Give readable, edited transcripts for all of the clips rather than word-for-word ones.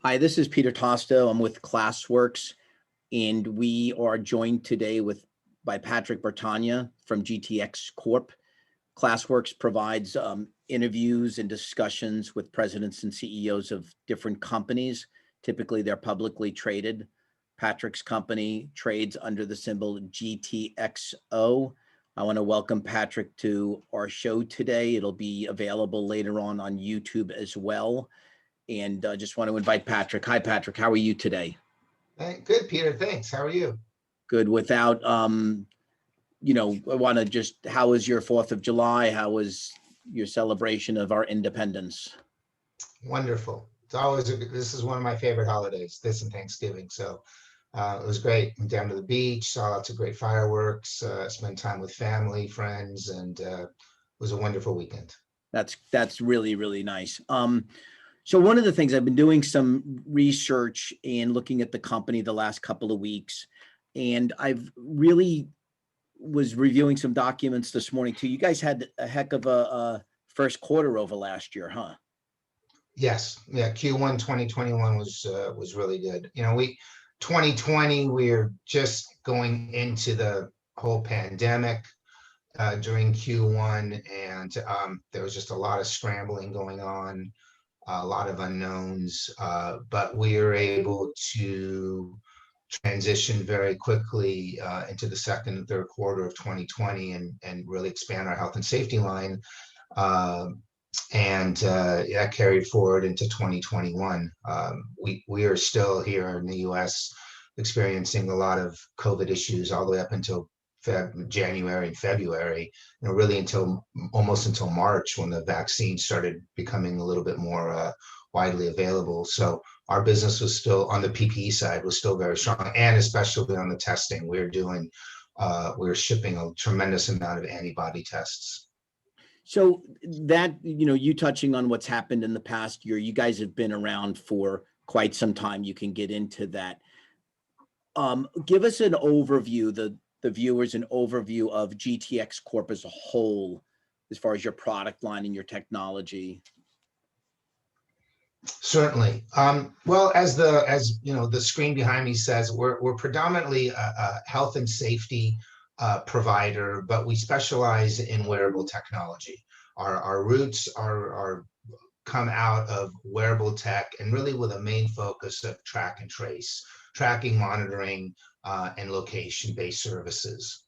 Hi, this is Peter Tosto. I'm with Classworx, and we are joined today by Patrick Bertagna from GTX Corp. Classworx provides interviews and discussions with presidents and CEOs of different companies. Typically, they're publicly traded. Patrick's company trades under the symbol GTXO. I want to welcome Patrick to our show today. It'll be available later on YouTube as well. And just want to invite Patrick. Hi, Patrick. How are you today? Good, Peter. Thanks. How are you? Good. Without, I want to just, how was your 4th of July? How was your celebration of our independence? Wonderful. It's always, this is one of my favorite holidays, this and Thanksgiving. So it was great. Went down to the beach, saw lots of great fireworks, spent time with family, friends, and it was a wonderful weekend. That's really, really nice. So one of the things I've been doing some research and looking at the company the last couple of weeks, and I've really was reviewing some documents this morning too. You guys had a heck of a first quarter over last year, huh? Yes. Yeah. Q1 2021 was really good. 2020, we're just going into the whole pandemic during Q1, and there was just a lot of scrambling going on. A lot of unknowns, but we were able to transition very quickly into the second and third quarter of 2020 and really expand our health and safety line. And that carried forward into 2021. We are still here in the US experiencing a lot of COVID issues all the way up until January and February, really almost until March, when the vaccine started becoming a little bit more widely available. So our business was still, on the PPE side, was still very strong, and especially on the testing. We're shipping a tremendous amount of antibody tests. So that, you touching on what's happened in the past year, you guys have been around for quite some time. You can get into that. Give us an overview, the viewers an overview of GTX Corp as a whole, as far as your product line and your technology. Certainly. Well, as the screen behind me says, we're predominantly a health and safety provider, but we specialize in wearable technology. Our roots are come out of wearable tech, and really with a main focus of track and trace, tracking, monitoring, and location-based services.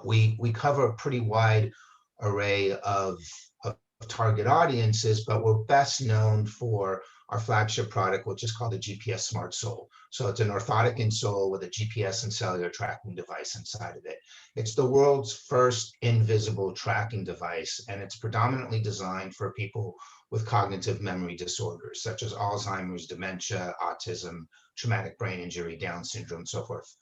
We cover a pretty wide array of target audiences, but we're best known for our flagship product, which is called the GPS Smart Sole. So it's an orthotic insole with a GPS and cellular tracking device inside of it. It's the world's first invisible tracking device, and it's predominantly designed for people with cognitive memory disorders, such as Alzheimer's, dementia, autism, traumatic brain injury, Down syndrome, so forth.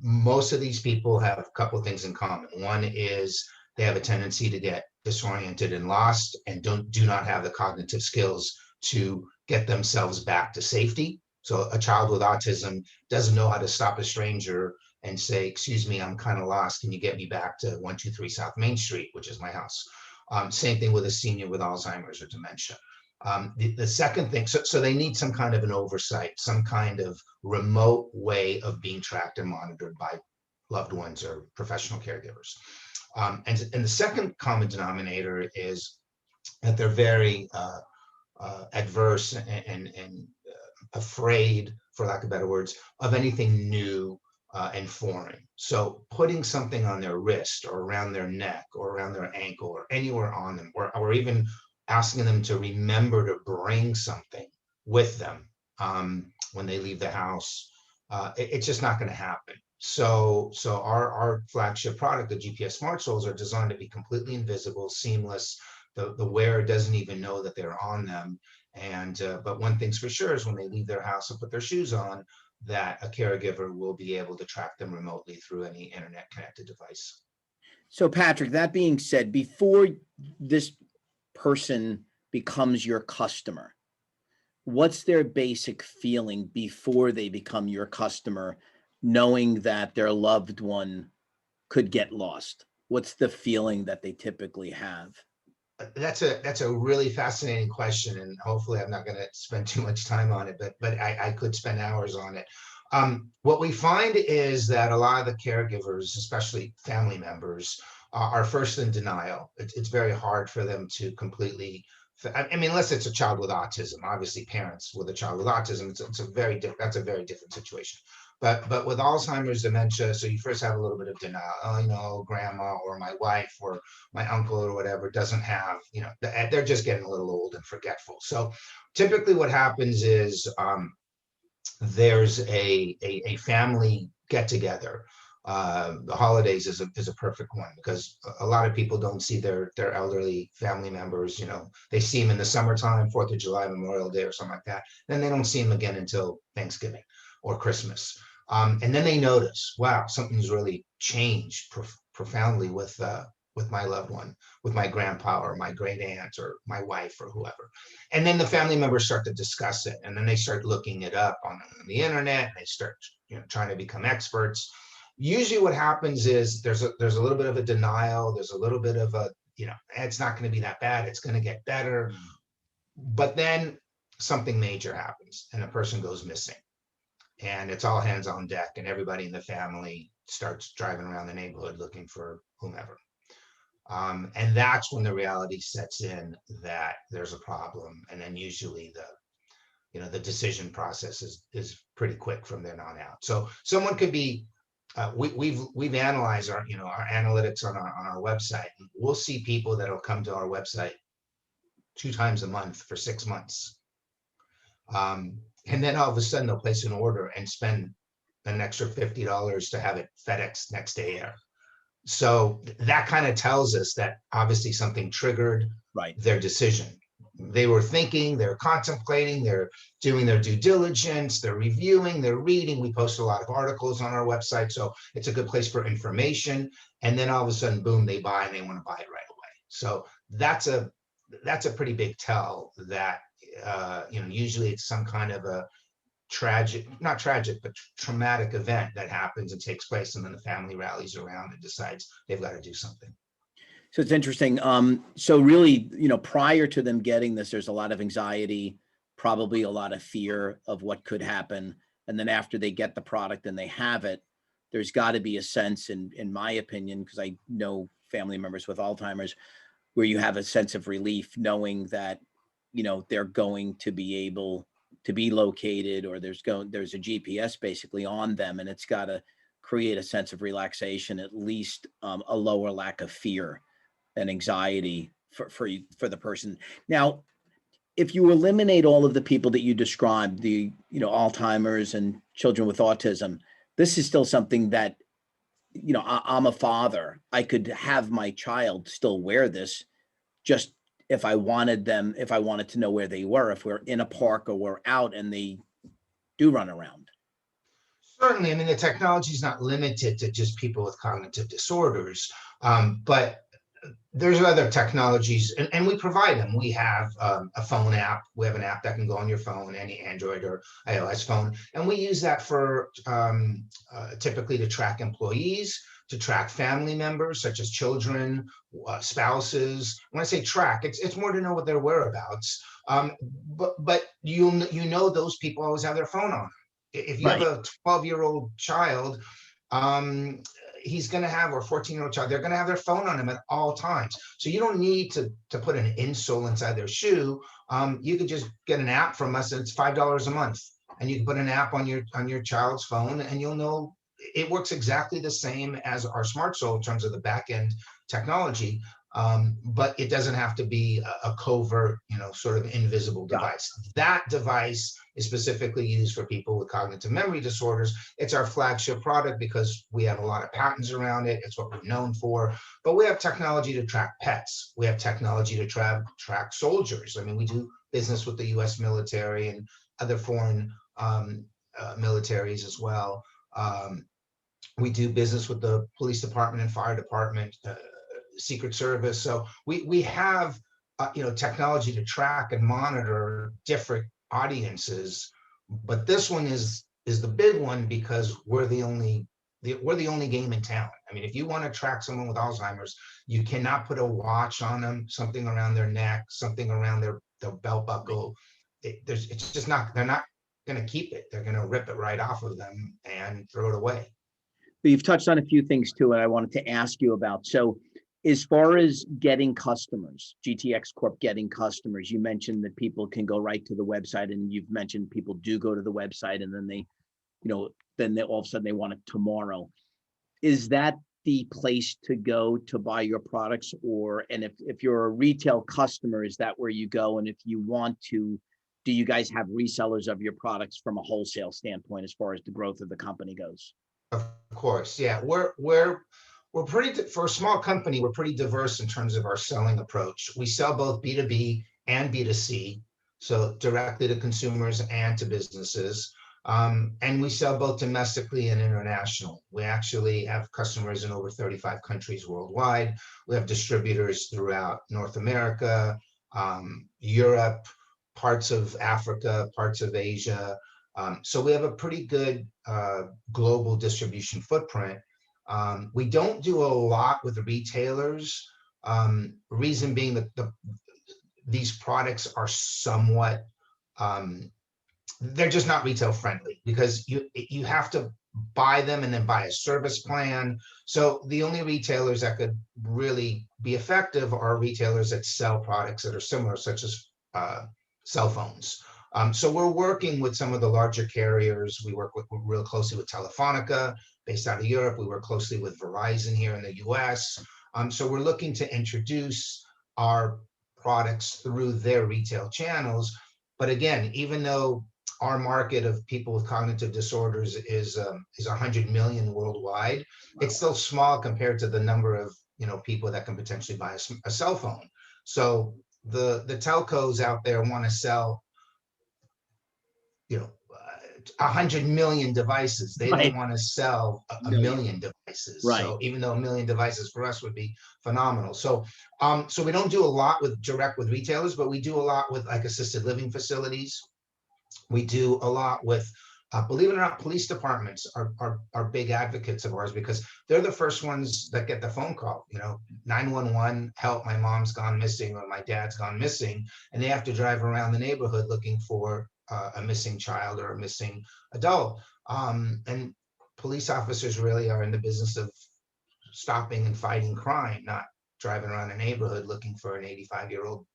Most of these people have a couple of things in common. One is they have a tendency to get disoriented and lost, and do not have the cognitive skills to get themselves back to safety. So a child with autism doesn't know how to stop a stranger and say, "Excuse me, I'm kind of lost. Can you get me back to 123 South Main Street, which is my house?" Same thing with a senior with Alzheimer's or dementia. The second thing, so they need some kind of an oversight, some kind of remote way of being tracked and monitored by loved ones or professional caregivers. And the second common denominator is that they're very adverse and afraid, for lack of better words, of anything new and foreign. So putting something on their wrist or around their neck or around their ankle or anywhere on them, or even asking them to remember to bring something with them when they leave the house, it's just not going to happen. So our flagship product, the GPS Smart Soles, are designed to be completely invisible, seamless. The wearer doesn't even know that they're on them. And but one thing's for sure is when they leave their house and put their shoes on, that a caregiver will be able to track them remotely through any internet connected device. So Patrick, that being said, before this person becomes your customer, what's their basic feeling before they become your customer, knowing that their loved one could get lost? What's the feeling that they typically have? That's a really fascinating question, and hopefully I'm not going to spend too much time on it, but I could spend hours on it. What we find is that a lot of the caregivers, especially family members, are first in denial. It's very hard for them to completely. I mean, unless it's a child with autism. Obviously, parents with a child with autism, it's a very different. That's a very different situation. But with Alzheimer's dementia, so you first have a little bit of denial. Oh, grandma or my wife or my uncle or whatever doesn't have, they're just getting a little old and forgetful. So typically what happens is there's a family get together. The holidays is a perfect one because a lot of people don't see their elderly family members. They see them in the summertime, 4th of July, Memorial Day or something like that. Then they don't see them again until Thanksgiving or Christmas. And then they notice, wow, something's really changed profoundly with my loved one, with my grandpa or my great aunt or my wife or whoever. And then the family members start to discuss it, and then they start looking it up on the internet. And they start, trying to become experts. Usually, what happens is there's a little bit of a denial. There's a little bit of a, it's not going to be that bad. It's going to get better. But then something major happens, and a person goes missing. And it's all hands on deck, and everybody in the family starts driving around the neighborhood looking for whomever. And that's when the reality sets in that there's a problem. And then usually the decision process is pretty quick from then on out. So someone could be, we've analyzed our analytics on our website. We'll see people that'll come to our website 2 times a month for 6 months. And then all of a sudden they'll place an order and spend an extra $50 to have it FedEx next day air. So that kind of tells us that obviously something triggered their decision. They were thinking, they're contemplating, they're doing their due diligence, they're reviewing, they're reading. We post a lot of articles on our website, so it's a good place for information. And then all of a sudden, boom, they buy and they want to buy it right away. So that's a pretty big tell that, usually it's some kind of a not tragic, but traumatic event that happens and takes place, and then the family rallies around and decides they've got to do something. So it's interesting. So really, prior to them getting this, there's a lot of anxiety, probably a lot of fear of what could happen. And then after they get the product and they have it, there's got to be a sense, in my opinion, because I know family members with Alzheimer's, where you have a sense of relief knowing that, they're going to be able to be located, or there's a GPS basically on them, and it's got to create a sense of relaxation, at least a lower lack of fear and anxiety for the person. Now, if you eliminate all of the people that you described, the Alzheimer's and children with autism, this is still something that, I'm a father. I could have my child still wear this, just if I wanted to know where they were, if we're in a park or we're out and they do run around. Certainly. I mean, the technology is not limited to just people with cognitive disorders, but there's other technologies, and we provide them. We have a phone app. We have an app that can go on your phone, any Android or iOS phone, and we use that for typically to track employees, to track family members such as children, spouses. When I say track, it's more to know what their whereabouts. But those people always have their phone on. If you have a 12-year-old child, he's going to have, or a 14-year-old child, they're going to have their phone on them at all times. So you don't need to put an insole inside their shoe. You could just get an app from us, and it's $5 a month. And you can put an app on your child's phone, and you'll know it works exactly the same as our Smart Soul in terms of the back end technology. But it doesn't have to be a covert, sort of invisible device. That device is specifically used for people with cognitive memory disorders. It's our flagship product because we have a lot of patents around it. It's what we're known for. But we have technology to track pets. We have technology to track soldiers. I mean, we do business with the U.S. military and other foreign militaries as well. We do business with the police department and fire department, Secret Service. So we have technology to track and monitor different audiences, but this one is the big one because we're the only we're the only game in town. I mean, if you want to track someone with Alzheimer's, you cannot put a watch on them, something around their neck, something around their belt buckle. It's just not, they're not going to keep it. They're going to rip it right off of them and throw it away. But you've touched on a few things too, and I wanted to ask you about. So as far as getting customers, GTX Corp getting customers, you mentioned that people can go right to the website, and you've mentioned people do go to the website and then they all of a sudden they want it tomorrow. Is that the place to go to buy your products? And if you're a retail customer, is that where you go? And if you want to, do you guys have resellers of your products from a wholesale standpoint as far as the growth of the company goes? Of course, yeah. We're pretty, for a small company, we're pretty diverse in terms of our selling approach. We sell both B2B and B2C, so directly to consumers and to businesses. And we sell both domestically and international. We actually have customers in over 35 countries worldwide. We have distributors throughout North America, Europe, parts of Africa, parts of Asia. So we have a pretty good global distribution footprint. We don't do a lot with the retailers. Reason being that these products are somewhat, they're just not retail friendly, because you have to buy them and then buy a service plan. So the only retailers that could really be effective are retailers that sell products that are similar, such as cell phones. So we're working with some of the larger carriers. We work real closely with Telefonica, based out of Europe. We work closely with Verizon here in the US. So we're looking to introduce our products through their retail channels. But again, even though our market of people with cognitive disorders is 100 million worldwide, it's still small compared to the number of people that can potentially buy a cell phone. So the telcos out there want to sell 100 million devices. They Right. don't want to sell a million devices. Right. So even though a million devices for us would be phenomenal. So so we don't do a lot with retailers, but we do a lot with like assisted living facilities. We do a lot with, believe it or not, police departments are big advocates of ours, because they're the first ones that get the phone call, 911, help, my mom's gone missing or my dad's gone missing. And they have to drive around the neighborhood looking for a missing child or a missing adult. And police officers really are in the business of stopping and fighting crime, not driving around a neighborhood looking for an 85-year-old,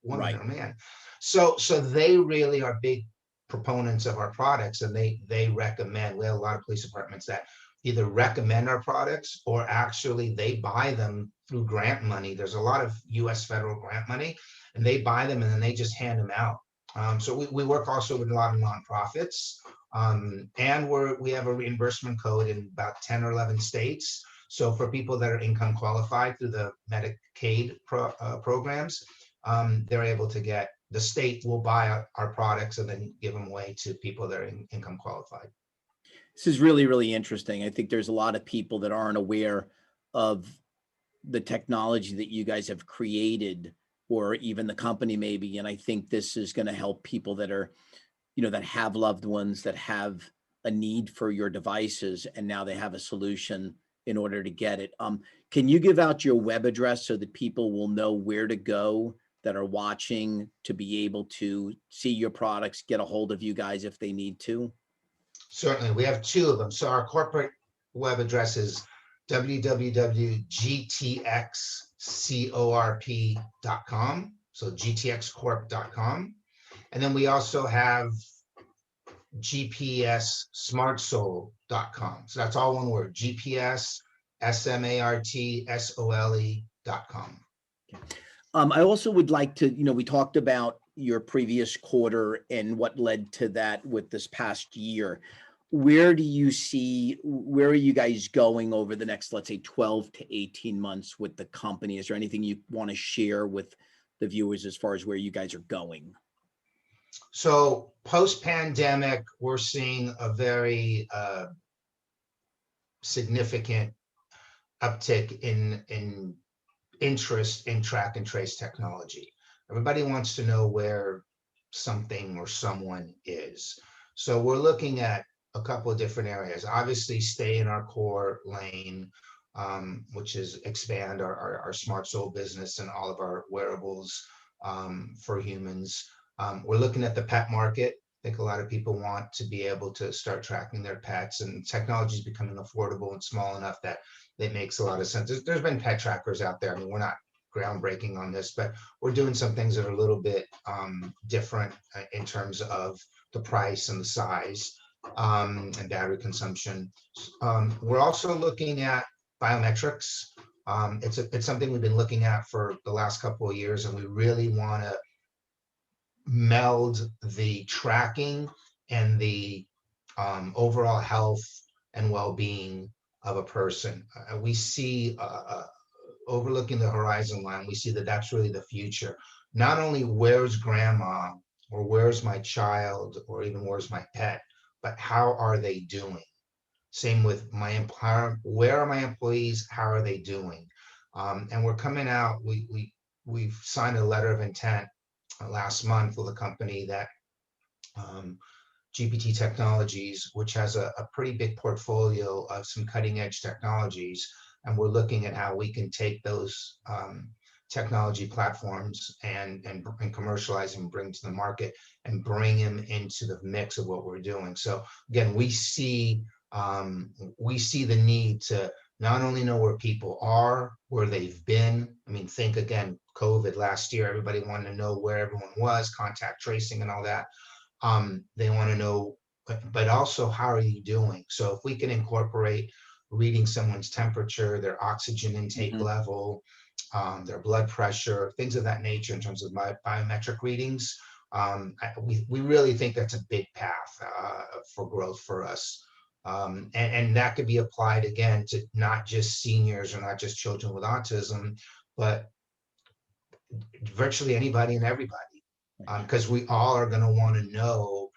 woman Right. or man. So they really are big proponents of our products, and they recommend. We have a lot of police departments that either recommend our products or actually they buy them through grant money. There's a lot of US federal grant money, and they buy them and then they just hand them out. So we work also with a lot of nonprofits, and we have a reimbursement code in about 10 or 11 states. So for people that are income qualified through the Medicaid programs, they're able to get, the state will buy our products and then give them away to people that are income qualified. This is really, really interesting. I think there's a lot of people that aren't aware of the technology that you guys have created, or even the company maybe. And I think this is going to help people that are, that have loved ones that have a need for your devices, and now they have a solution in order to get it. Can you give out your web address so that people will know where to go that are watching to be able to see your products, get a hold of you guys if they need to? Certainly, we have two of them. So our corporate web address is www.gtxcorp.com. So gtxcorp.com. And then we also have gpssmartsole.com. So that's all one word, gpssmartsole.com. I also would like to, we talked about your previous quarter and what led to that with this past year. Where are you guys going over the next, let's say, 12 to 18 months with the company? Is there anything you want to share with the viewers as far as where you guys are going? So post-pandemic, we're seeing a very significant uptick in interest in track and trace technology. Everybody wants to know where something or someone is. So we're looking at a couple of different areas. Obviously, stay in our core lane, which is expand our smart soul business and all of our wearables for humans. We're looking at the pet market. I think a lot of people want to be able to start tracking their pets, and technology is becoming affordable and small enough that it makes a lot of sense. There's been pet trackers out there. I mean, we're not groundbreaking on this, but we're doing some things that are a little bit different in terms of the price and the size and battery consumption. We're also looking at biometrics. It's something we've been looking at for the last couple of years, and we really want to meld the tracking and the overall health and well-being of a person. We see overlooking the horizon line, we see that that's really the future. Not only where's grandma or where's my child or even where's my pet, but how are they doing? Same with my employer. Where are my employees? How are they doing? And we're coming out. We've signed a letter of intent last month with a company that GPT Technologies, which has a pretty big portfolio of some cutting edge technologies. And we're looking at how we can take those technology platforms and commercialize and bring to the market and bring them into the mix of what we're doing. So again, we see the need to not only know where people are, where they've been. I mean, think again, COVID last year, everybody wanted to know where everyone was, contact tracing and all that. They want to know, but also how are you doing? So if we can incorporate reading someone's temperature, their oxygen intake level, their blood pressure, things of that nature in terms of biometric readings, we really think that's a big path for growth for us. And that could be applied again to not just seniors or not just children with autism, but virtually anybody and everybody, because we all are going to want to know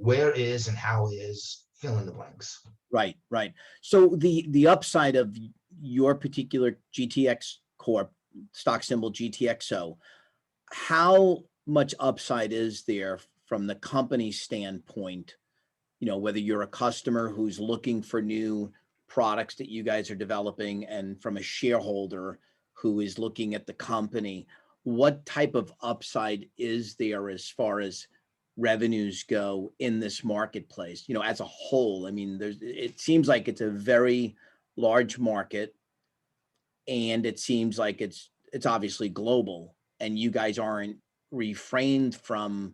where is and how is fill in the blanks. Right, right. So the upside of your particular GTX Corp, stock symbol GTXO, how much upside is there from the company standpoint? You know, whether you're a customer who's looking for new products that you guys are developing, and from a shareholder who is looking at the company, what type of upside is there as far as revenues go in this marketplace, you know, as a whole? I mean, it seems like it's a very large market, and it seems like it's obviously global, and you guys aren't refrained from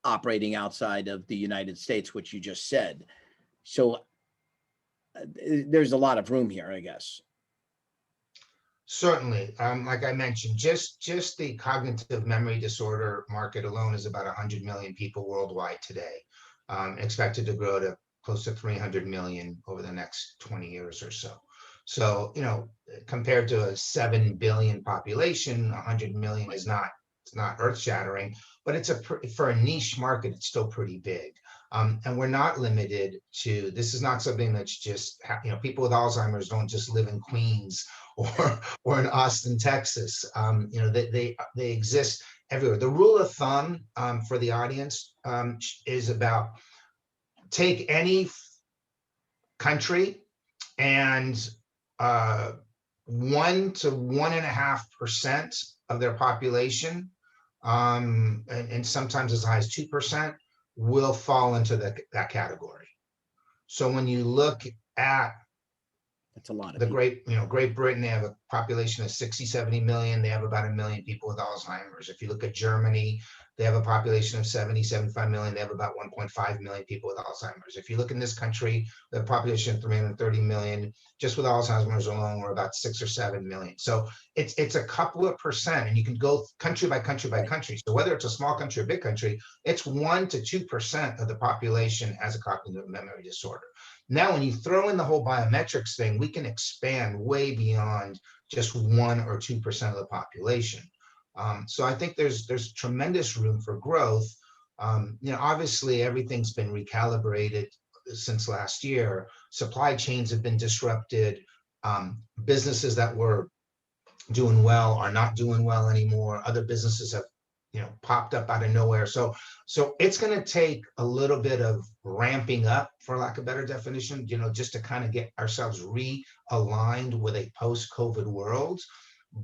operating outside of the United States, which you just said. So there's a lot of room here, I guess. Certainly. Like I mentioned, just the cognitive memory disorder market alone is about 100 million people worldwide today, expected to grow to close to 300 million over the next 20 years or so. So, you know, compared to a 7 billion population, 100 million is not, it's not earth shattering, but it's for a niche market, it's still pretty big. And we're not limited to, this is not something that's just, you know, people with Alzheimer's don't just live in Queens or in Austin, Texas. You know, they exist everywhere. The rule of thumb for the audience is about take any country and 1 to 1.5% of their population, and sometimes as high as 2%, will fall into that category. So when you look at That's a lot of the people. Great Britain, they have a population of 60, 70 million. They have about 1 million people with Alzheimer's. If you look at Germany, they have a population of 70, 75 million. They have about 1.5 million people with Alzheimer's. If you look in this country, the population of 330 million, just with Alzheimer's alone, we're about 6 or 7 million. So it's a couple of percent, and you can go country by country by country. So whether it's a small country or big country, it's 1 to 2% of the population has a cognitive memory disorder. Now, when you throw in the whole biometrics thing, we can expand way beyond just 1 or 2% of the population. So I think there's tremendous room for growth. You know, obviously everything's been recalibrated since last year. Supply chains have been disrupted. Businesses that were doing well are not doing well anymore. Other businesses have, popped up out of nowhere. So it's going to take a little bit of ramping up, for lack of better definition, just to kind of get ourselves realigned with a post-COVID world.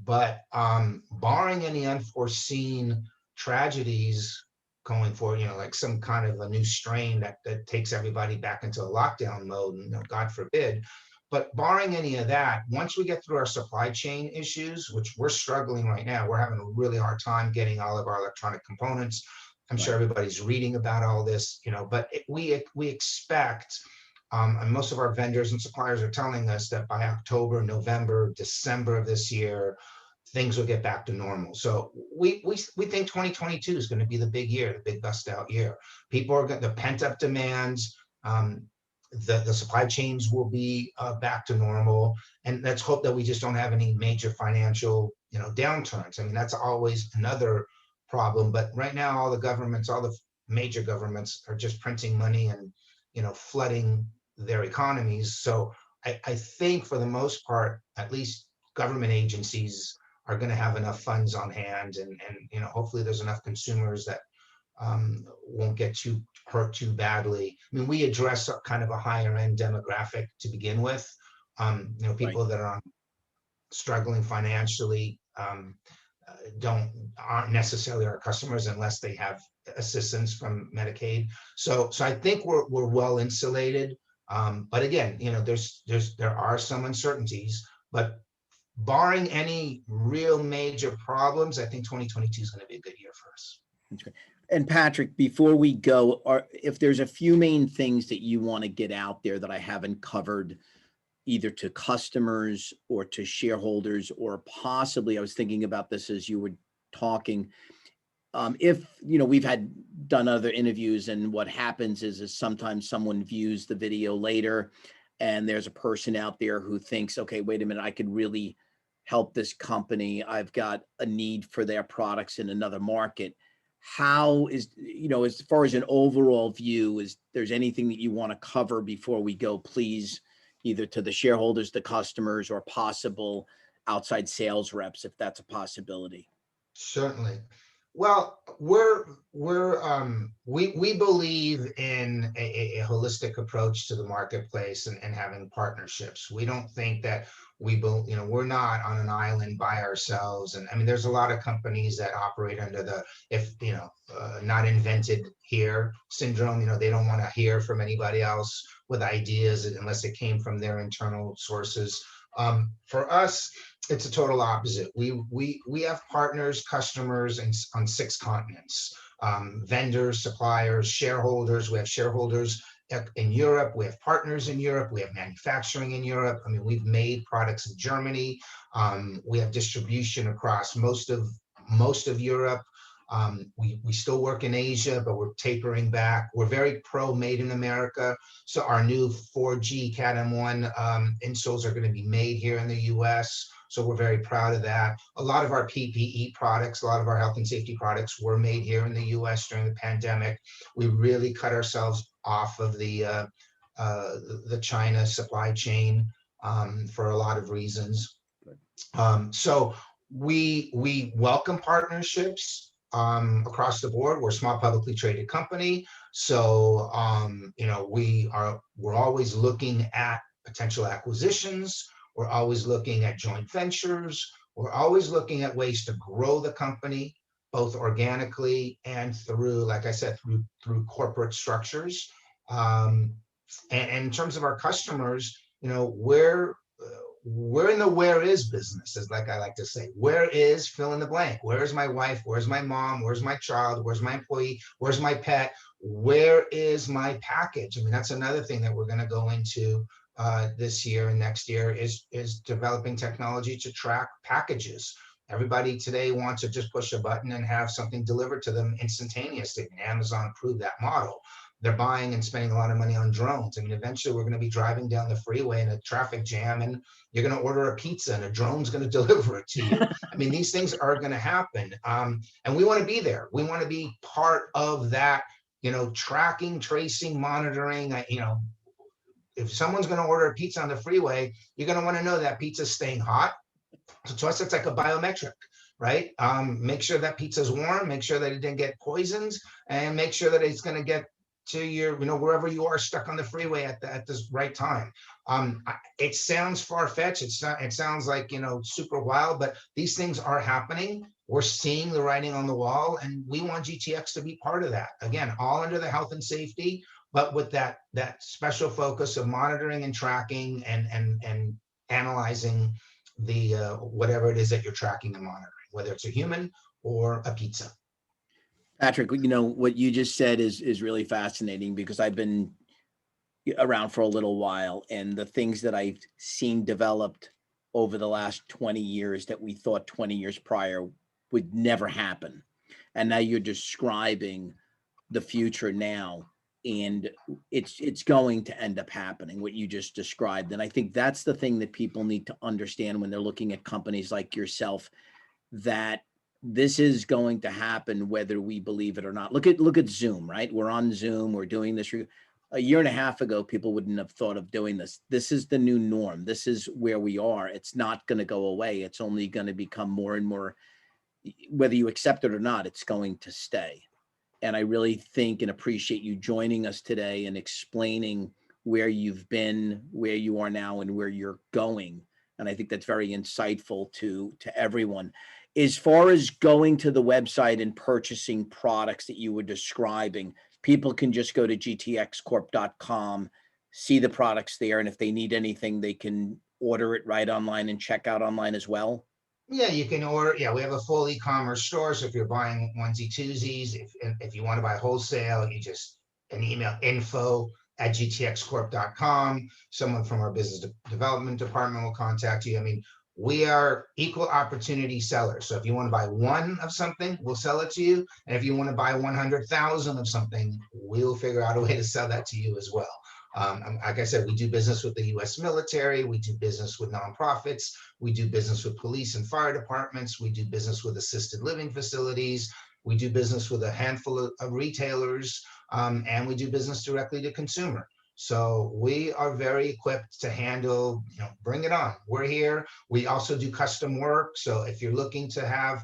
But barring any unforeseen tragedies going forward, like some kind of a new strain that takes everybody back into a lockdown mode, and God forbid. But barring any of that, once we get through our supply chain issues, which we're struggling right now, we're having a really hard time getting all of our electronic components. I'm sure everybody's reading about all this, but we expect, and most of our vendors and suppliers are telling us that by October, November, December of this year, things will get back to normal. So we think 2022 is going to be the big year, the big bust out year. People are getting the pent up demands. The supply chains will be back to normal, and let's hope that we just don't have any major financial downturns. I mean, that's always another problem, but right now all the major governments are just printing money and flooding their economies. So I think for the most part, at least government agencies are going to have enough funds on hand, and hopefully there's enough consumers that won't get hurt too badly. I mean, we address kind of a higher end demographic to begin with. People that are struggling financially aren't necessarily our customers unless they have assistance from Medicaid. So I think we're well insulated. But again, there are some uncertainties, but barring any real major problems, I think 2022 is going to be a good year for us. Okay. And Patrick, before we go, if there's a few main things that you want to get out there that I haven't covered, either to customers or to shareholders, or possibly, I was thinking about this as you were talking, if, we've done other interviews, and what happens is sometimes someone views the video later and there's a person out there who thinks, okay, wait a minute, I could really help this company. I've got a need for their products in another market. How is, as far as an overall view, is there's anything that you want to cover before we go, please, either to the shareholders, the customers, or possible outside sales reps, if that's a possibility? Certainly. Well, we believe in a holistic approach to the marketplace and having partnerships. We don't think that we're not on an island by ourselves. And I mean, there's a lot of companies that operate under the, not invented here syndrome. They don't want to hear from anybody else with ideas unless it came from their internal sources. For us, it's a total opposite. We have partners, customers on 6 continents, vendors, suppliers, shareholders. We have shareholders in Europe. We have partners in Europe. We have manufacturing in Europe. I mean, we've made products in Germany. We have distribution across most of Europe. We still work in Asia, but we're tapering back. We're very pro made in America. So our new 4G Cat M1 insoles are going to be made here in the US. So we're very proud of that. A lot of our PPE products, a lot of our health and safety products were made here in the US during the pandemic. We really cut ourselves off of the China supply chain for a lot of reasons. So we welcome partnerships across the board. We're a small publicly traded company. So, we're always looking at potential acquisitions. We're always looking at joint ventures. We're always looking at ways to grow the company, both organically and through, like I said, through corporate structures. And in terms of our customers, we're in the where is business, is like I like to say. Where is fill in the blank? Where's my wife? Where's my mom? Where's my child? Where's my employee? Where's my pet? Where is my package? I mean, that's another thing that we're going to go into this year and next year is developing technology to track packages. Everybody today wants to just push a button and have something delivered to them instantaneously. And Amazon approved that model. They're buying and spending a lot of money on drones. I mean, eventually we're going to be driving down the freeway in a traffic jam, and you're going to order a pizza and a drone's going to deliver it to you. I mean, these things are going to happen. And we want to be there. We want to be part of that, tracking, tracing, monitoring. If someone's going to order a pizza on the freeway, you're going to want to know that pizza's staying hot. So to us, it's like a biometric. right? Make sure that pizza's warm, make sure that it didn't get poisoned, and make sure that it's going to get to your, wherever you are stuck on the freeway at this right time. It sounds far-fetched. It sounds like, super wild, but these things are happening. We're seeing the writing on the wall, and we want GTX to be part of that. Again, all under the health and safety, but with that special focus of monitoring and tracking and analyzing the whatever it is that you're tracking and monitoring, whether it's a human or a pizza. Patrick, what you just said is really fascinating, because I've been around for a little while, and the things that I've seen developed over the last 20 years that we thought 20 years prior would never happen. And now you're describing the future now, and it's going to end up happening, what you just described. And I think that's the thing that people need to understand when they're looking at companies like yourself, that this is going to happen whether we believe it or not. Look at Zoom, right? We're on Zoom, we're doing this. A year and a half ago, people wouldn't have thought of doing this. This is the new norm. This is where we are. It's not going to go away. It's only going to become more and more, whether you accept it or not, it's going to stay. And I really think and appreciate you joining us today and explaining where you've been, where you are now, and where you're going. And I think that's very insightful to everyone. As far as going to the website and purchasing products that you were describing, people can just go to gtxcorp.com, see the products there, and if they need anything, they can order it right online and check out online as well. Yeah, you can order. Yeah, we have a full e-commerce store. So if you're buying onesie twosies, if you want to buy wholesale, you just an email info@gtxcorp.com. Someone from our business development department will contact you. I mean, we are equal opportunity sellers. So if you want to buy one of something, we'll sell it to you. And if you want to buy 100,000 of something, we'll figure out a way to sell that to you as well. Like I said, we do business with the U.S. military. We do business with nonprofits. We do business with police and fire departments. We do business with assisted living facilities. We do business with a handful of retailers, and we do business directly to consumer. So we are very equipped to handle, bring it on. We're here. We also do custom work. So if you're looking to have,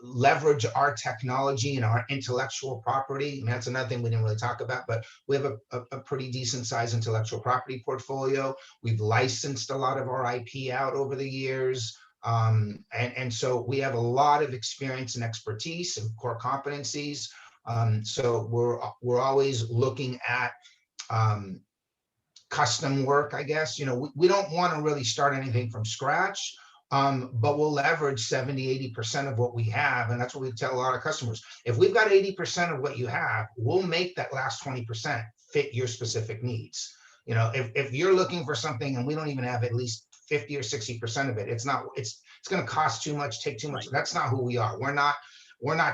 leverage our technology and our intellectual property, and that's another thing we didn't really talk about, but we have a pretty decent size intellectual property portfolio. We've licensed a lot of our IP out over the years. And so we have a lot of experience and expertise and core competencies. So we're always looking at custom work, I guess. We don't want to really start anything from scratch, but we'll leverage 70–80% of what we have. And that's what we tell a lot of customers. If we've got 80% of what you have, we'll make that last 20% fit your specific needs. If you're looking for something and we don't even have at least 50 or 60% of it, it's going to cost too much, take too much. Right. That's not who we are. We're not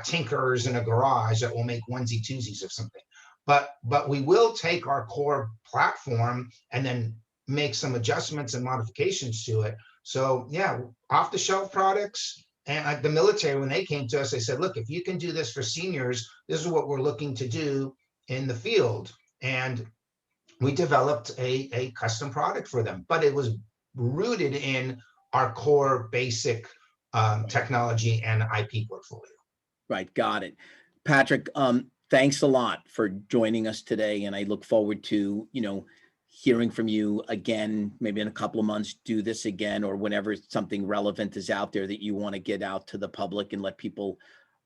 tinkerers in a garage that will make onesie twosies of something. But we will take our core platform and then make some adjustments and modifications to it. So yeah, off the shelf products. And like the military, when they came to us, they said, look, if you can do this for seniors, this is what we're looking to do in the field. And we developed a custom product for them, but it was rooted in our core basic technology and IP portfolio. Right. Got it. Patrick, thanks a lot for joining us today. And I look forward to, hearing from you again, maybe in a couple of months, do this again, or whenever something relevant is out there that you want to get out to the public and let people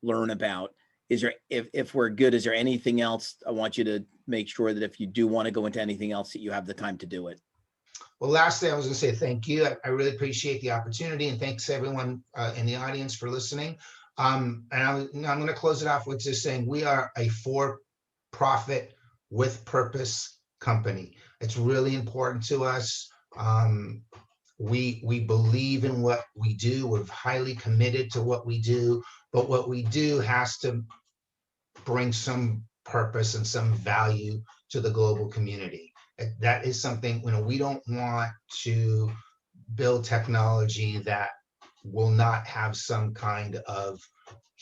learn about. Is there, if we're good, is there anything else? I want you to make sure that if you do want to go into anything else, that you have the time to do it. Well, lastly, I was going to say thank you. I really appreciate the opportunity, and thanks everyone in the audience for listening. And I'm going to close it off with just saying we are a for-profit with purpose company. It's really important to us. We believe in what we do. We're highly committed to what we do, but what we do has to bring some purpose and some value to the global community. That is something, we don't want to build technology that will not have some kind of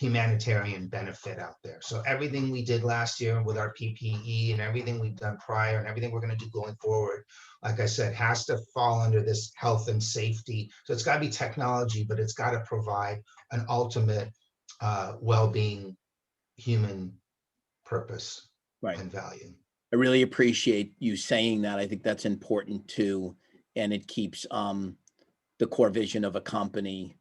humanitarian benefit out there. So everything we did last year with our PPE and everything we've done prior and everything we're going to do going forward, like I said, has to fall under this health and safety. So it's got to be technology, but it's got to provide an ultimate well-being, human purpose Right. and value. I really appreciate you saying that. I think that's important too. And it keeps the core vision of a company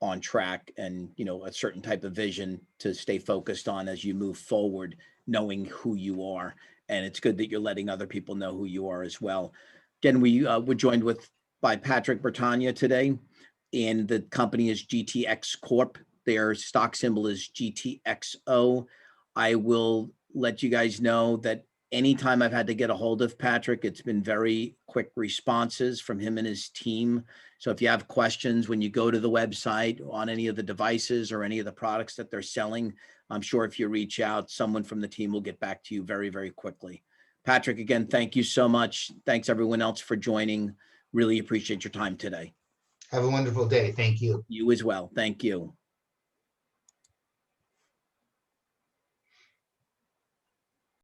on track, and, you know, a certain type of vision to stay focused on as you move forward, knowing who you are. And it's good that you're letting other people know who you are as well. Again, we were joined by Patrick Bertagna today, and the company is GTX Corp. Their stock symbol is GTXO. I will let you guys know that anytime I've had to get a hold of Patrick, it's been very quick responses from him and his team. So if you have questions when you go to the website on any of the devices or any of the products that they're selling, I'm sure if you reach out, someone from the team will get back to you very, very quickly. Patrick, again, thank you so much. Thanks everyone else for joining. Really appreciate your time today. Have a wonderful day. Thank you. You as well. Thank you.